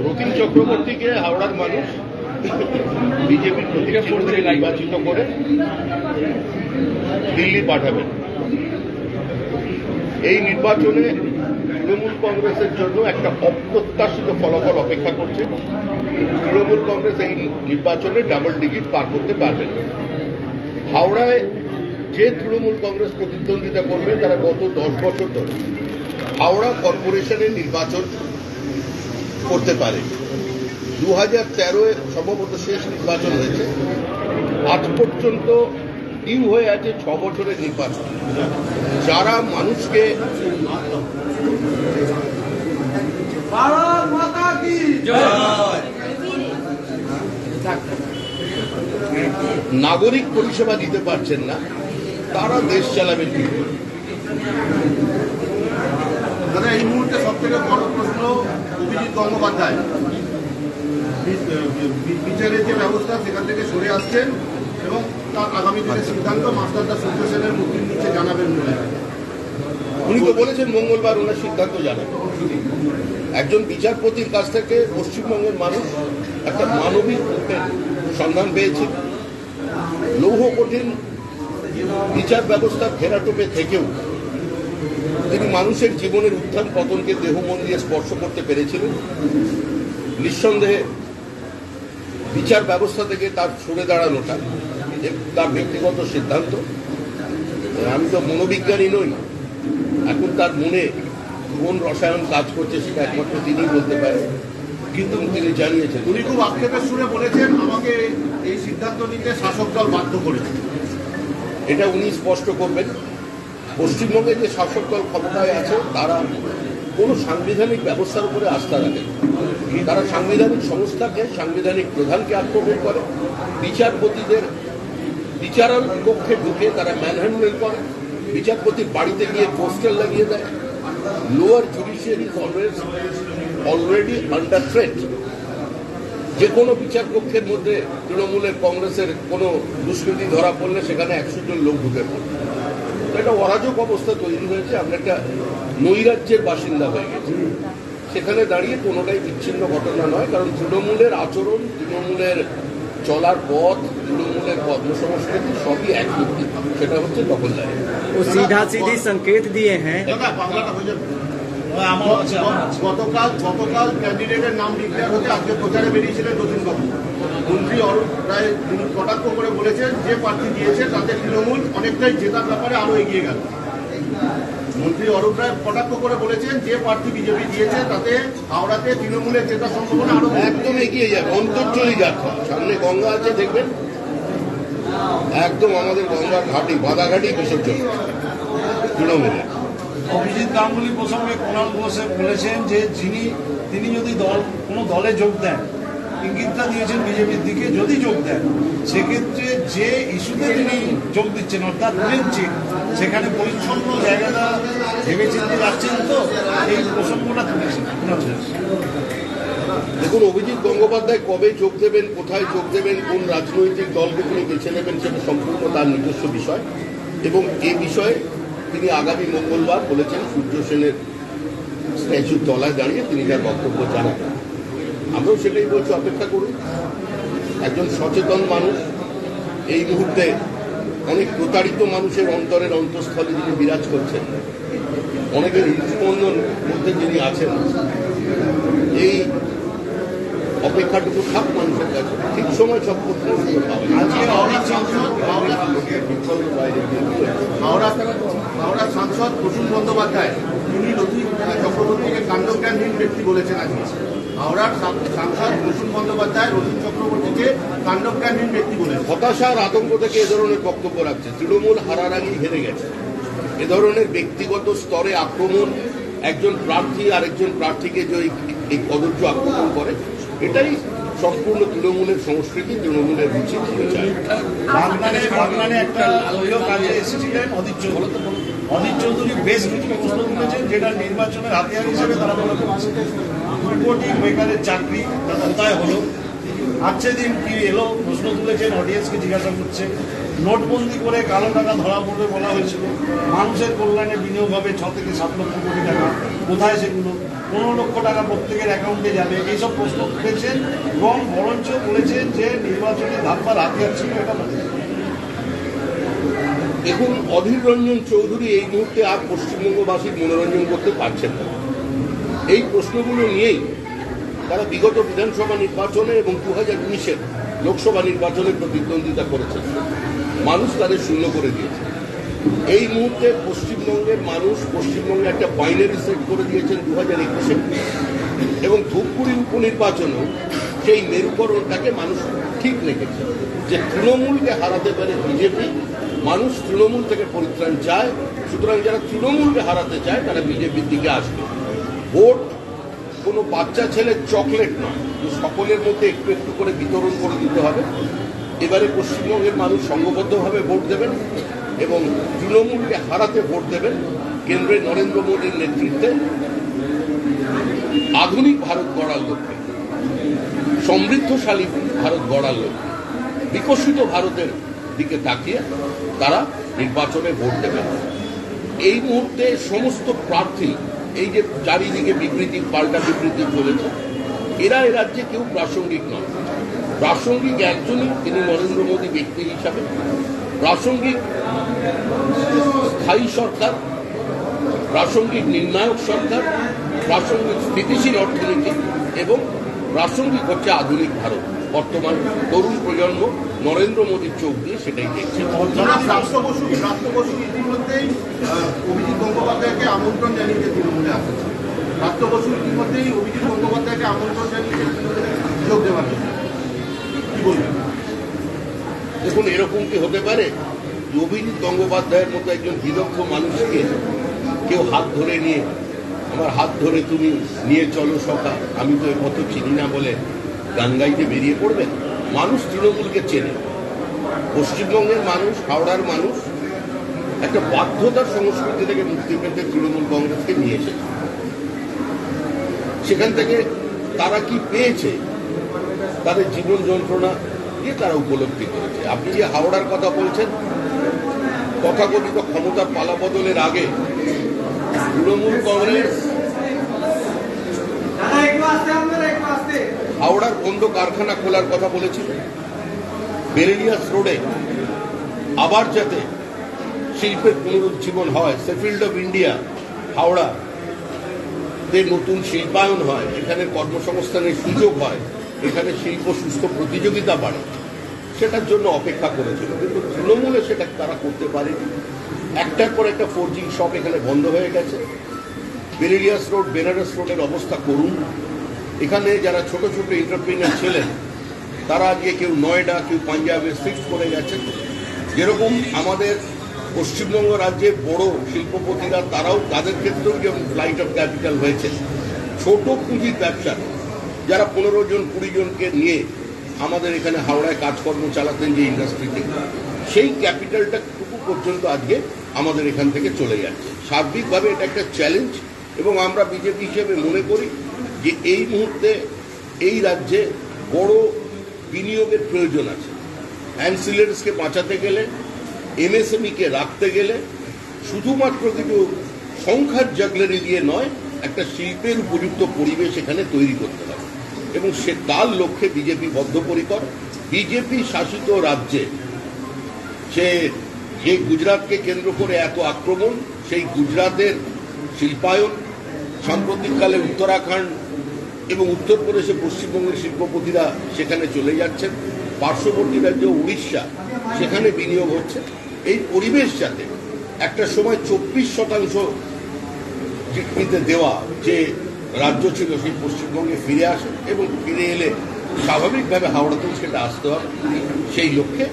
রতিন চক্রবর্তীকে হাওড়ার মানুষ বিজেপির প্রতিনিধি নির্বাচিত করে দিল্লি পাঠাবেন। এই নির্বাচনে তৃণমূল কংগ্রেসের জন্য একটা অপ্রত্যাশিত ফলাফল অপেক্ষা করছে। তৃণমূল কংগ্রেস এই নির্বাচনে ডাবল ডিজিট পার করতে পারবেন। হাওড়ায় যে তৃণমূল কংগ্রেস প্রতিদ্বন্দ্বিতা করবে তারা গত 10 বছর ধরে হাওড়া কর্পোরেশনের নির্বাচন করতে পারে। 2013-এ সম্ভবত শেষ নির্বাচন হয়েছে। আজ পর্যন্ত ডিউ হয়ে আছে 6 বছরের নির্বাচন। যারা মানুষকে নাগরিক পরিষেবা দিতে পারছেন না, তারা দেশ চালাবেন কি করে? দাদা, এই মুহূর্তে সব থেকে বড় প্রশ্ন অভিজিৎ গঙ্গোপাধ্যায় বিচারের যে ব্যবস্থা সেখান থেকে সরে আসছেন এবং তার আগামী দিনের সিদ্ধান্ত মাস্টারদা সূর্য সেনের মুক্তির নিচে জানাবেন বলে উনি তো বলেছেন মঙ্গলবার ওনার সিদ্ধান্ত জানাবেন। একজন বিচারপতির কাছ থেকে পশ্চিমবঙ্গের মানুষ একটা মানবিক সন্ধান পেয়েছে। লৌহ কঠিন বিচার ব্যবস্থার ফেরাটোপে থেকেও তিনি মানুষের জীবনের উত্থান পতনকে দেহ মন দিয়ে স্পর্শ করতে পেরেছিলেন। নিঃসন্দেহে বিচার ব্যবস্থা থেকে তার সরে দাঁড়ানোটা তার ব্যক্তিগত সিদ্ধান্ত। আমি তো মনোবিজ্ঞানী নই, এখন তার মনে কোন রসায়ন কাজ করছে সেটা একমাত্র তিনিই বলতে পারেন, কিন্তু তিনি জানিয়েছেন। উনি খুব আক্ষেপের সুরে বলেছেন, আমাকে এই সিদ্ধান্ত নিতে শাসক দল বাধ্য করেছে। এটা উনি স্পষ্ট করবেন। পশ্চিমবঙ্গে যে শাসক দল ক্ষমতায় আছে তারা কোনো সাংবিধানিক ব্যবস্থার উপরে আস্থা রাখেন। তারা সাংবিধানিক সংস্থাকে, সাংবিধানিক প্রধানকে আক্রমণ করে, বিচারপতিদের বিচারক কক্ষে ঢুকে তারা ম্যানহ্যান্ডেল করে, বিচারপতির বাড়িতে গিয়ে পোস্টার লাগিয়ে দেয়। Lower judiciary is already under threat. যে কোনো বিচার কক্ষের মধ্যে তৃণমূলের, কংগ্রেসের কোনো দুষ্কৃতি ধরা পড়লে সেখানে 100 জন লোক ঢুকে পড়ে। একটা অরাজক অবস্থা তৈরি হয়েছে। আমরা একটা নৈরাজ্যের বাসিন্দা হয়ে গেছি। সেখানে দাঁড়িয়ে কোনোটাই বিচ্ছিন্ন ঘটনা নয়, কারণ তৃণমূলের আচরণ, তৃণমূলের চলার পথ, তৃণমূলের কর্মসংস্কৃতি সবই একই, সেটা হচ্ছে দখলদারি। वो सीधा सीधी संकेत दिए हैं। গতকাল ক্যান্ডিডেটের নাম ডিক্লেয়ার হতে আজকে প্রচারে বেরিয়েছিলেন রতিনবাবু। মন্ত্রী অরূপ রায় তিনি কটাক্ষ করে বলেছেন যে প্রার্থী দিয়েছে তাতে তৃণমূল অনেকটাই জেতার ব্যাপারে আরো এগিয়ে গেল। মন্ত্রী অরূপ রায় কটাক্ষ করে বলেছেন যে প্রার্থী বিজেপি দিয়েছে তাতে হাওড়াতে তৃণমূলের জেতার সম্ভাবনা আরো একদম এগিয়ে যাবে। অন্তর্জলি যাত্রা, সামনে গঙ্গা আছে দেখবেন, একদম আমাদের গঙ্গার ঘাটি, বাধাঘাটি বিসর্জন তৃণমূলের। অভিজিৎ গাঙ্গুলি প্রসঙ্গে কুণাল ঘোষ বলেছেন যে তিনি যদি কোনো দলে যোগ দেন, ইঙ্গিতটা দিয়েছেন বিজেপির দিকে, যদি যোগ দেন সেক্ষেত্রে যে ইস্যুতে তিনি যোগ দিচ্ছেন অর্থাৎ সেখানে পরিচ্ছন্ন জায়গাটা ভেবেচিন্তে যাচ্ছেন, তো এই প্রসঙ্গটা তুলেছেন কুণাল ঘোষ। দেখুন, অভিজিৎ গঙ্গোপাধ্যায় কবে যোগ দেবেন, কোথায় যোগ দেবেন, কোন রাজনৈতিক দলকে তিনি বেছে নেবেন সেটা সম্পূর্ণ তার নিজস্ব বিষয়, এবং এই বিষয়ে তিনি আগামী মঙ্গলবার বলেছেন সূর্য সেনের স্ট্যাচুর তলায় দাঁড়িয়ে তিনি তার বক্তব্য জানাবেন। আমরাও সেটাই বলছি, অপেক্ষা করুন। একজন সচেতন মানুষ, এই মুহূর্তে অনেক প্রতারিত মানুষের অন্তরের অন্তঃস্থলে যিনি বিরাজ করছেন, অনেকের হৃদস্পন্দন মধ্যে যিনি আছেন, এই অপেক্ষাটুকু থাক মানুষের কাছে, ঠিক সময় সব করতে হাওড়ার সাংসদ প্রসূন বন্দ্যোপাধ্যায় তিনি রতিন চক্রবর্তীকে কাণ্ডজ্ঞানহীন ব্যক্তি বলেছেন। আজকে হাওড়ার সাংসদ প্রসূন বন্দ্যোপাধ্যায় রতিন চক্রবর্তীকে কাণ্ডজ্ঞানহীন ব্যক্তি বলেছেন। হতাশার আতঙ্ক থেকে এ ধরনের বক্তব্য রাখছে। তৃণমূল হারার আগেই হেরে গেছে। এ ধরনের ব্যক্তিগত স্তরে আক্রমণ, একজন প্রার্থী আরেকজন প্রার্থীকে যে এই কদর্য আক্রমণ করে, এটাই সম্পূর্ণ তৃণমূলের সংস্কৃতি, তৃণমূলের রুচি। বাগনানে একটা আলোয় কাজে এসেছিলেন অধীর চৌধুরী বেশ কিছু প্রশ্ন তুলেছেন, যেটা নির্বাচনের হাতিয়ার হিসেবে তারা মনে করছে। 2 কোটি বেকারের চাকরি কোথায় হলো, আজকে দিন কি এলো প্রশ্ন তুলেছেন, অডিয়েন্সকে জিজ্ঞাসা করছে। নোটবন্দি করে কালো টাকা ধরা পড়বে বলা হয়েছিল, মানুষের কল্যাণে বিনিয়োগ হবে 6 থেকে 7 লক্ষ কোটি টাকা, কোথায় সেগুলো? 15 লক্ষ টাকা প্রত্যেকের অ্যাকাউন্টে যাবে, এইসব প্রশ্ন তুলেছেন এবং বরঞ্চ বলেছেন যে নির্বাচনী ধাপ্পার হাতিয়ার ছিল এটা বলে। দেখুন, অধীর রঞ্জন চৌধুরী এই মুহূর্তে আর পশ্চিমবঙ্গবাসীর মনোরঞ্জন করতে পারছেন না। এই প্রশ্নগুলো নিয়েই তারা বিগত বিধানসভা নির্বাচনে এবং 2019-এর লোকসভা নির্বাচনে প্রতিদ্বন্দ্বিতা করেছেন। মানুষ তাদের শূন্য করে দিয়েছে। এই মুহূর্তে পশ্চিমবঙ্গের মানুষ পশ্চিমবঙ্গে একটা বাইনারি সেট করে দিয়েছেন 2021-এ, এবং ধূপগুড়ি উপনির্বাচনেও সেই মেরুকরণটাকে মানুষ ঠিক রেখেছে যে তৃণমূলকে হারাতে পারে বিজেপি। মানুষ তৃণমূল থেকে পরিত্রাণ চায়, সুতরাং যারা তৃণমূলকে হারাতে চায় তারা বিজেপির দিকে আসবে। ভোট কোনো বাচ্চা ছেলের চকলেট নয়, সকলের মধ্যে একটু একটু করে বিতরণ করে দিতে হবে। এবারে পশ্চিমবঙ্গের মানুষ সংঘবদ্ধভাবে ভোট দেবেন এবং তৃণমূলকে হারাতে ভোট দেবেন। কেন্দ্রে নরেন্দ্র মোদীর নেতৃত্বে আধুনিক ভারত গড়ার লক্ষ্যে, সমৃদ্ধশালী ভারত গড়ার লক্ষ্যে, বিকশিত ভারতের দিকে তাকিয়ে তারা নির্বাচনে ভোট দেবেন। এই মুহূর্তে সমস্ত প্রার্থী, এই যে চারিদিকে বিবৃতি পাল্টা বিবৃতি চলেছে, এরা এ রাজ্যে কেউ প্রাসঙ্গিক নয়। প্রাসঙ্গিক একজনই, তিনি নরেন্দ্র মোদী ব্যক্তি হিসাবে। প্রাসঙ্গিক স্থায়ী সরকার, প্রাসঙ্গিক নির্ণায়ক সরকার, প্রাসঙ্গিক স্থিতিশীল অর্থনীতি এবং প্রাসঙ্গিক হচ্ছে আধুনিক ভারত। বর্তমান তরুণ প্রজন্ম নরেন্দ্র মোদীর চোখ দিয়ে সেটাই দেখছে। প্রাপ্ত বসু ইতিমধ্যেই অভিজিৎ গঙ্গোপাধ্যায়কে আমন্ত্রণ জানিয়েছে তৃণমূলে আসতে। প্রাপ্ত বসু ইতিমধ্যেই অভিজিৎ গঙ্গোপাধ্যায়কে আমন্ত্রণ জানিয়েছে তৃণমূলে যোগ দেওয়ার জন্য। কি বলবেন? দেখুন, এরকম কি হতে পারে? অভিজিৎ গঙ্গোপাধ্যায়ের মতো একজন বিদগ্ধ মানুষকে কেউ হাত ধরে নিয়ে, আমার হাত ধরে তুমি নিয়ে চলো সখা, আমি তো এর মতো চিনি না বলে গান গাইতে বেরিয়ে পড়বেন? মানুষ তৃণমূলকে চেনে। পশ্চিমবঙ্গের মানুষ, হাওড়ার মানুষ একটা বাধ্যতার সংস্কৃতি থেকে মুক্তি পেতে তৃণমূল কংগ্রেসকে নিয়ে এসেছে। সেখান থেকে তারা কি পেয়েছে, তাদের জীবন যন্ত্রণা দিয়ে তারা উপলব্ধি করেছে। আপনি যে হাওড়ার কথা বলছেন, তথাকথিত ক্ষমতার পালা বদলের আগে তৃণমূল কংগ্রেস হাওড়ার বন্ধ কারখানা খোলার কথা বলেছিল। বেরেলিয়াস রোডে আবার যাতে শিল্পের পুনরুজ্জীবন হয়, সেফিল্ড অফ ইন্ডিয়া হাওড়া নতুন শিল্পায়ন হয়, এখানে কর্মসংস্থানের সুযোগ হয়, এখানে শিল্প সুস্থ প্রতিযোগিতা বাড়ে, সেটার জন্য অপেক্ষা করেছিল। কিন্তু তৃণমূলে সেটা তারা করতে পারেনি। একটার পর একটা ফোর্জিং শপ এখানে বন্ধ হয়ে গেছে। বেরেলিয়াস রোড, বেনারস রোডের অবস্থা করুন। এখানে যারা ছোট ছোট এন্টারপ্রিনার ছিলেন তারা আজকে কেউ নয়ডা, কেউ পাঞ্জাবে শিফট করে গেছেন। যেরকম আমাদের পশ্চিমবঙ্গ রাজ্যের বড় শিল্পপতিরা, তারাও তাদের ক্ষেত্রেও যেমন ফ্লাইট অফ ক্যাপিটাল হয়েছে। ছোট পুঁজির ব্যবসা যারা 15 জন 20 জনকে নিয়ে আমাদের এখানে হাওড়ায় কাজকর্ম চালাতেন যে ইন্ডাস্ট্রিতে, সেই ক্যাপিটালটা টুকু পর্যন্ত আজকে আমাদের এখান থেকে চলে যাচ্ছে। সার্বিকভাবে এটা একটা চ্যালেঞ্জ এবং আমরা বিজেপি হিসেবে মনে করি যে এই মুহূর্তে এই রাজ্যে বড় বিনিয়োগের প্রয়োজন আছে। অ্যান্সিলারিজকে বাঁচাতে গেলে, এমএসএমইকে রাখতে গেলে শুধুমাত্র কিছু সংখ্যার জাগলারি দিয়ে নয়, একটা শিল্পের উপযুক্ত পরিবেশ এখানে তৈরি করতে হবে এবং সে তার লক্ষ্যে বিজেপি বদ্ধপরিকর। বিজেপি শাসিত রাজ্যে সে যে গুজরাটকে কেন্দ্র করে এত আক্রমণ, সেই গুজরাটের শিল্পায়ন, সাম্প্রতিককালে উত্তরাখণ্ড এবং উত্তরপ্রদেশে পশ্চিমবঙ্গের শিল্পপতিরা সেখানে চলে যাচ্ছেন। পার্শ্ববর্তী রাজ্য উড়িষ্যা, সেখানে বিনিয়োগ হচ্ছে। এই পরিবেশ যাতে একটা সময় 24% জিডিপিতে দেওয়া যে রাজ্য ছিল সেই পশ্চিমবঙ্গে ফিরে আসে এবং ফিরে এলে স্বাভাবিকভাবে হাওড়াতেও সেটা আসতে হবে, সেই লক্ষ্যে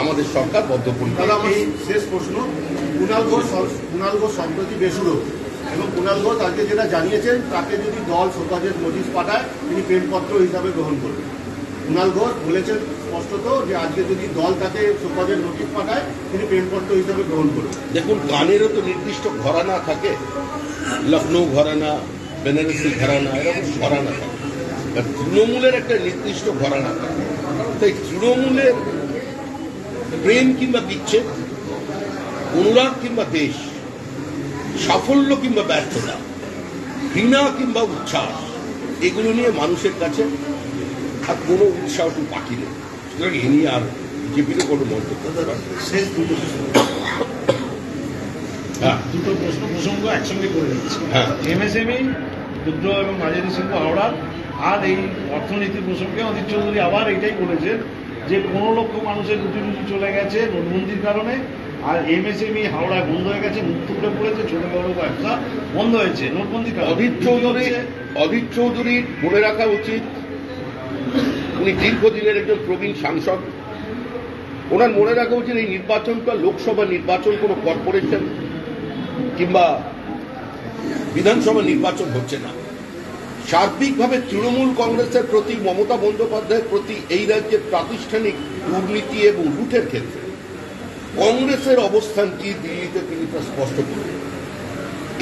আমাদের সরকার বদ্ধপরিকর। দাদা, আমার শেষ প্রশ্ন, কুণাল ঘোষ সম্প্রতি বেসুরো এবং কুণাল ঘোষ আজকে যেটা জানিয়েছেন, তাকে যদি দল শোকজের নোটিশ পাঠায় তিনি প্রেমপত্র হিসাবে গ্রহণ করবেন। কুণাল ঘোষ বলেছেন স্পষ্টত যে আজকে যদি দল তাকে শোকজের নোটিশ পাঠায় তিনি প্রেমপত্র হিসাবে গ্রহণ করবেন। দেখুন, গানেরও তো নির্দিষ্ট ঘরানা থাকে, লখনৌ ঘরানা, বেনারসি ঘরানা, এরকম ঘরানা থাকে। আর তৃণমূলের একটা নির্দিষ্ট ঘরানা, তাই তৃণমূলের প্রেম কিংবা বিচ্ছেদ, অনুরাগ কিংবা দেশ, সাফল্য কিংবা ব্যর্থতা, ঘৃণা কিংবা উচ্ছ্বাস, এগুলো নিয়ে মানুষের কাছে আর কোনো উৎসাহ বাকি নেই। সুতরাং এ নিয়ে আর বিজেপিরও কোনো মন্তব্য করতে পারে না। শেষ দুটো প্রশ্ন প্রসঙ্গ একসঙ্গে করে দিচ্ছি। হ্যাঁ। এমএসএমই, ক্ষুদ্র এবং মাঝারি শিল্প হাওড়া, আর এই অর্থনীতি প্রসঙ্গে অধীর চৌধুরী আবার এটাই বলেছেন যে 15 লক্ষ মানুষের রুটি রুটি চলে গেছে নোটবন্দির কারণে, আর এমএসএমই হাওড়ায় বন্ধ হয়ে গেছে, মুখ টুকরে পড়েছে, ছোট বড় ব্যবসা বন্ধ হয়েছে নোটবন্দির কারণে। অধীর চৌধুরীর মনে রাখা উচিত, উনি দীর্ঘদিনের একজন প্রবীণ সাংসদ। ওনার মনে রাখা উচিত এই নির্বাচনটা লোকসভা নির্বাচন, কোনো কর্পোরেশন কিংবা বিধানসভা নির্বাচন হচ্ছে না। সার্বিকভাবে তৃণমূল কংগ্রেসের প্রতি, মমতা বন্দ্যোপাধ্যায়ের প্রতি এই রাজ্যের প্রাতিষ্ঠানিক দুর্নীতি এবং লুটের ক্ষেত্রে কংগ্রেসের অবস্থান কি দিল্লিতে তিনি তা স্পষ্ট করেন।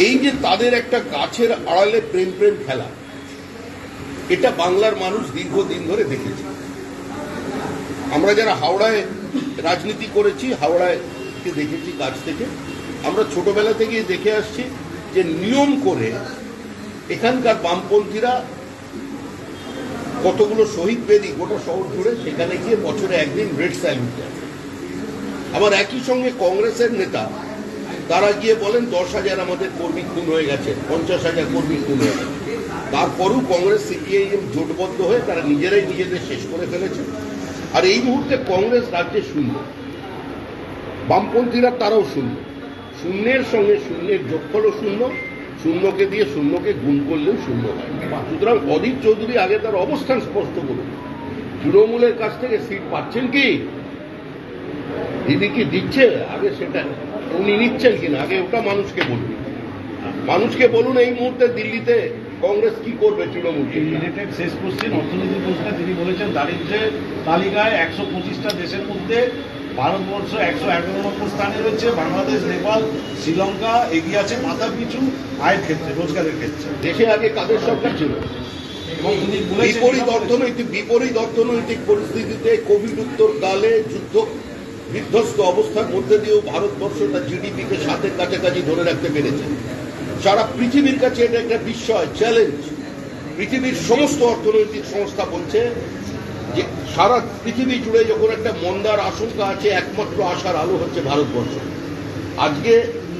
এই যে তাদের একটা গাছের আড়ালে প্রেম প্রেম খেলা, এটা বাংলার মানুষ দীর্ঘদিন ধরে দেখেছে। আমরা যারা হাওড়ায় রাজনীতি করেছি, হাওড়ায় দেখেছি কাছ থেকে, আমরা ছোটবেলা থেকেই দেখে আসছি যে নিয়ম করে এখানকার বামপন্থীরা কতগুলো শহীদ বেদি গোটা শহর জুড়ে, সেখানে গিয়ে বছরে একদিন রেড স্যালুট দেয়। আবার একই সঙ্গে কংগ্রেসের নেতা তারা গিয়ে বলেন 10,000 আমাদের কর্মী খুন হয়ে গেছে, 50,000 কর্মী খুন হয়ে গেছে। তারপরও কংগ্রেস সিপিআইএম জোটবদ্ধ হয়ে তারা নিজেরাই নিজেদের শেষ করে ফেলেছে। আর এই মুহূর্তে কংগ্রেস রাজ্যে শূন্য, বামপন্থীরা তারাও শূন্য। শূন্যের সঙ্গে শূন্যের যোগফলও শূন্য, শূন্যকে দিয়ে শূন্যকে গুণ করলেও শূন্য হয়। সুতরাং অধীর চৌধুরী আগে তার অবস্থান স্পষ্ট করুন, তৃণমূলের কাছ থেকে সিট পাচ্ছেন কি, দিদি কি দিচ্ছে, আগে সেটা উনি নিচ্ছেন কিনা, আগে ওটা মানুষকে বলুন। মানুষকে বলুন এই মুহূর্তে দিল্লিতে কংগ্রেস কি করবে তৃণমূলকে। রিলেটেড শেষ কোশ্চেন, অর্থনীতি প্রশ্নে তিনি বলেছেন দারিদ্র্যের তালিকায় 125টা দেশের মধ্যে ভারতবর্ষ 111 নম্বর স্থানে রয়েছে, বাংলাদেশ, নেপাল, শ্রীলঙ্কা এগিয়ে আছে মাথা পিছু আয়ের ক্ষেত্রে, রোজগারের ক্ষেত্রে। দেশে আগে কাদের সরকার ছিল? এবং তিনি বলেছেন বিপরীত অর্থনৈতিক পরিস্থিতিতে, কোভিড উত্তর কালে, যুদ্ধ বিধ্বস্ত অবস্থার মধ্যে দিয়েও ভারতবর্ষ তার জিডিপিকে 7-এর কাছাকাছি ধরে রাখতে পেরেছে। সারা পৃথিবীর কাছে এটা একটা বিস্ময়, চ্যালেঞ্জ। পৃথিবীর সমস্ত অর্থনৈতিক সংস্থা বলছে যে সারা পৃথিবী জুড়ে যখন একটা মন্দার আশঙ্কা আছে, একমাত্র আশার আলো হচ্ছে ভারতবর্ষ। আজকে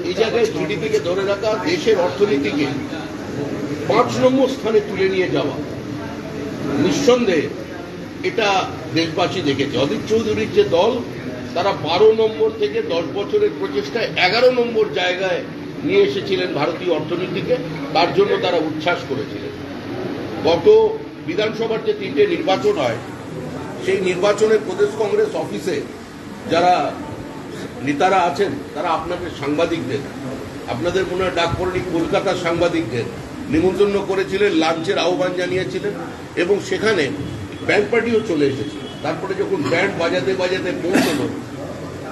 এই জায়গায় জিডিপিকে ধরে রাখা, দেশের অর্থনীতিকে 5 নম্বর স্থানে তুলে নিয়ে যাওয়া, নিঃসন্দেহে এটা দেশবাসী দেখেছে। অধীর চৌধুরীর যে দল, তারা 12 নম্বর থেকে 10 বছরের প্রচেষ্টায় 11 নম্বর জায়গায় নিয়ে এসেছিলেন ভারতীয় অর্থনীতিকে। তার জন্য তারা উচ্ছ্বাস করেছিলেন। গত বিধানসভার যে 3টে নির্বাচন হয়, সেই নির্বাচনের প্রদেশ কংগ্রেস অফিসে যারা নেতারা আছেন, তারা আপনাদের সাংবাদিকদের, আপনাদের মনে হয় ডাক পড়েনি, কলকাতার সাংবাদিকদের নিমন্ত্রণ করেছিলেন, লাঞ্চের আহ্বান জানিয়েছিলেন, এবং সেখানে ব্যান্ড পার্টিও চলে এসেছিল। তারপরে যখন ব্যান্ড বাজাতে বাজাতে পৌঁছল,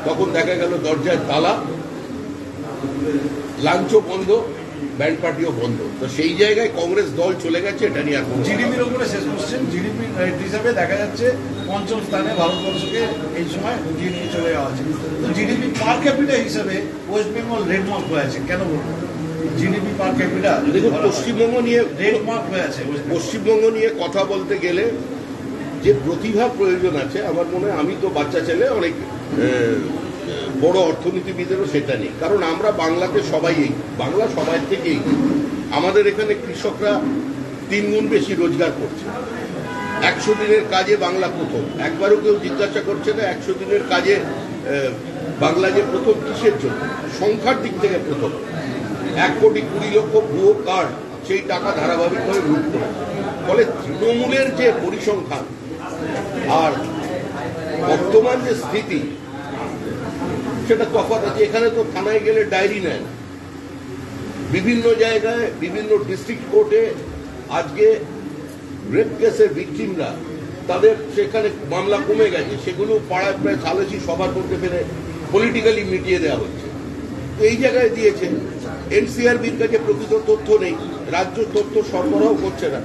তখন দেখা গেল দরজায় তালা, লাঞ্চও বন্ধ, ব্যান্ড পার্টিও বন্ধ। তো সেই জায়গায় কংগ্রেস দল চলে গেছে, এটা নিয়ে আর জিডিপির উপরে শেষ কোশ্চেন, জিডিপি হিসাবে দেখা যাচ্ছে 5ম স্থানে ভারতবর্ষকে এই সময় উঠিয়ে নিয়ে চলে যাওয়া আছে। তো জিডিপি পার ক্যাপিটা হিসাবে ওয়েস্ট বেঙ্গল রেড মার্ক হয়ে আছে, কেন বলবো? জিডিপি পার ক্যাপিটা দেখুন, পশ্চিমবঙ্গ নিয়ে রেড মার্ক হয়ে আছে। পশ্চিমবঙ্গ নিয়ে কথা বলতে গেলে যে প্রতিভার প্রয়োজন আছে, আমার মনে হয়, আমি তো বাচ্চা ছেলে, অনেক বড় অর্থনীতিবিদেরও সেটা নেই। কারণ আমরা বাংলাতে সবাই, বাংলা সবাই থেকেই, আমাদের এখানে কৃষকরা 3 গুণ বেশি রোজগার করছে। 100 দিনের কাজে বাংলা প্রথম। একবারও কেউ জিজ্ঞাসা করছে না 100 দিনের কাজে বাংলা যে প্রথম কিসের জন্য, সংখ্যার দিক থেকে প্রথম। 1,20,00,000 ভুয়ো কার্ড, সেই টাকা ধারাবাহিকভাবে লুট করে। ফলে তৃণমূলের যে পরিসংখ্যান আর বর্তমান যে স্থিতি, সেটা তফাৎ আছে। এখানে তো থানায় গেলে ডায়েরি নেয় না। বিভিন্ন জায়গায়, বিভিন্ন ডিস্ট্রিক্ট কোর্টে আজকে রেপ কেসের ভিকটিমরা, তাদের সেখানে মামলা কমে গেছে, সেগুলো পাড়ায় প্রায় সালিসি সভার মধ্যে ফেলে পলিটিক্যালি মিটিয়ে দেওয়া হচ্ছে। তো এই জায়গায় দিয়েছে, এনসিআরবির কাছে প্রকৃত তথ্য নেই, রাজ্য তথ্য সরবরাহ করছে না।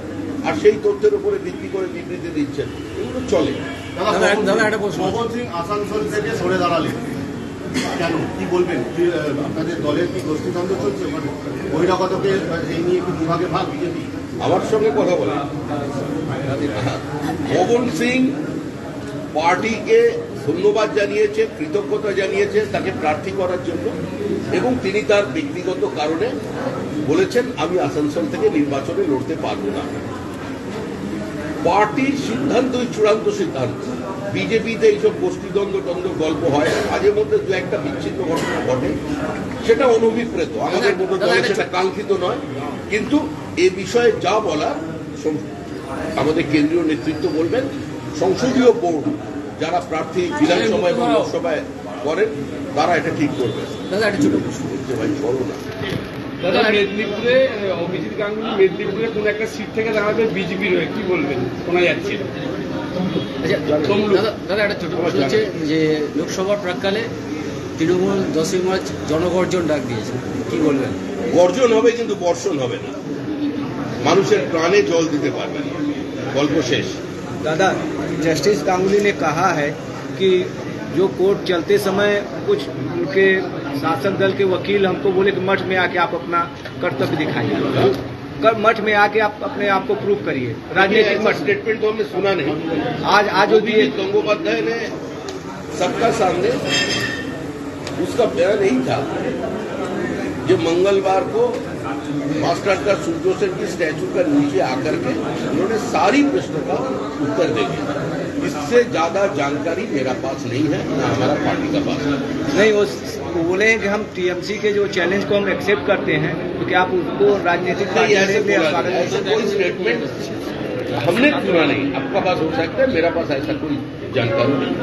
আর সেই তথ্যের উপরে ভিত্তি করে বিবৃতি দিচ্ছেন, এগুলো চলে। দাদা একটা প্রশ্ন। মোহন সিং আসানসোল থেকে সরে দাঁড়ালেন কেন, কি বলবেন? আপনাদের দলের কি গোষ্ঠীদ্বন্দ্ব চলছে? মানে বহিরাগতকে এই নিয়ে কি বিভাগে ভাগ বিজেপি? আমার সঙ্গে কথা বলে মোহন সিং পার্টিকে ধন্যবাদ জানিয়েছে, কৃতজ্ঞতা জানিয়েছে তাকে প্রার্থী করার জন্য, এবং তিনি তার ব্যক্তিগত কারণে বলেছেন আমি আসানসোল থেকে নির্বাচনে লড়তে পারবো না। পার্টির সিদ্ধান্তই চূড়ান্ত সিদ্ধান্ত। বিজেপিতে এইসব গোষ্ঠীদ্বন্দ্ব গল্প হয়, মাঝে মধ্যে দু একটা বিচ্ছিন্ন ঘটনা ঘটে, সেটা অনভিপ্রেত, আমাদের মতো দলে সেটা কাঙ্ক্ষিত নয়। কিন্তু এ বিষয়ে যা বলার আমাদের কেন্দ্রীয় নেতৃত্ব বলবেন, সংসদীয় বোর্ড যারা প্রার্থী বিধানসভায় এবং লোকসভায় করেন তারা এটা ঠিক করবে। দাদা একটা ছোট প্রশ্ন। বলছে ভাই চলো না। দাদা মেদিনীপুরে অভিজিৎ গাঙ্গুলি মেদিনীপুরে কোন একটা সিট থেকে দাঁড়াবে বিজেপির হয়ে, কি বলবেন? শোনা যাচ্ছে। আচ্ছা দাদা একটা ছোট প্রশ্ন হচ্ছে যে লোকসভার প্রাককালে তৃণমূল 10ই মার্চ জনগর্জন ডাক দিয়েছে, কি বলবেন? গর্জন হবে কিন্তু বর্ষণ হবে না, মানুষের প্রাণে জল দিতে পারবে না, গল্প শেষ। दादा, जस्टिस गांगुली ने कहा है कि जो कोर्ट चलते समय कुछ उनके शासक दल के वकील हमको बोले कि मठ में आके आप अपना कर्तव्य दिखाइए, मठ में आके आप अपने आप को प्रूव करिए। राजनीतिक मठ स्टेटमेंट तो हमने सुना नहीं। आज जो दिए अभिजीत गंगोपाध्याय ने सबका सामने उसका बयान यही था जो मंगलवार को मास्टर का सूर्यो सेन की स्टैचू का नीचे आकर के उन्होंने सारी प्रश्न का उत्तर दे दिया। इससे ज्यादा जानकारी मेरा पास नहीं है, ना हमारा पार्टी का पास है। नहीं, वो बोले हैं कि हम टीएमसी के जो चैलेंज को हम एक्सेप्ट करते हैं, तो क्या आप उसको राजनीतिक नहीं, ऐसे बोला नहीं, ऐसा कोई स्टेटमेंट हमने सुना नहीं। आपका पास हो सकता है, मेरा पास ऐसा कोई जानकारी नहीं।